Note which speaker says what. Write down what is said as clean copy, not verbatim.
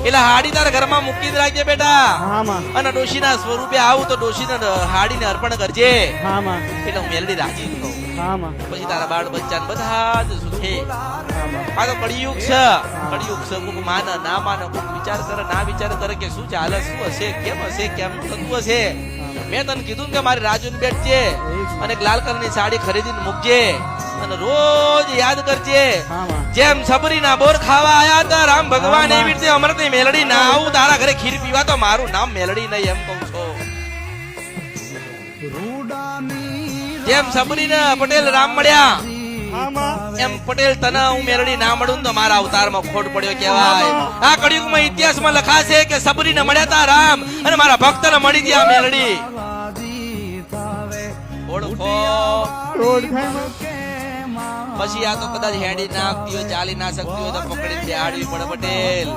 Speaker 1: એટલે હાડી તારા ઘરમાં મૂકી જ રાખજે બેટા.
Speaker 2: હા માં.
Speaker 1: અને ડોશીના સ્વરૂપે આવું તો ડોશીને હાડીને અર્પણ કરજે.
Speaker 2: હા માં.
Speaker 1: એટલે હું મેલડી રાજી થઉં.
Speaker 2: હા માં.
Speaker 1: પછી તારા બાળ બચ્ચા બધા જ સુખે.
Speaker 2: હા માં.
Speaker 1: આ તો કળિયુગ છે. કળિયુગ છે. કોક માને ના માને, કોક વિચાર કરે ના વિચાર કરે કે શું ચાલે, શું હશે, કેમ હશે, કેમ થતું હશે. મેં તને કીધું ને કે મારી રાજુન બેટ છે અને એક લાલ કલરની સાડી ખરીદીને મૂકજે અને રોજ યાદ કરજે.
Speaker 2: હા માં.
Speaker 1: જેમ સબરીના બોર ખાવા આયા હતા રામ ભગવાન એવી રીતે અમૃતની મેલડી ના આવું તારા ઘરે ખીર પીવા તો મારું નામ મેલડી નહીં એમ કહું છું. જેમ સબરીને પટેલ રામ મળ્યા
Speaker 2: હા માં.
Speaker 1: એમ પટેલ તને હું મેલડી ના મળું તો મારા અવતારમાં ખોટ પડ્યો કહેવાય. આ કળિયુગમાં ઇતિહાસમાં લખાશે કે સબરીને મળ્યા તા રામ અને મારા ભક્તને મળી ગયા મેલડી. ઓળખો
Speaker 2: ઓળખાય માં.
Speaker 1: પછી આ તો કદાચ હેડી ના આપતી હોય, ચાલી ના શકતી હોય તો પકડીને બેહાડવી પડે પટેલ.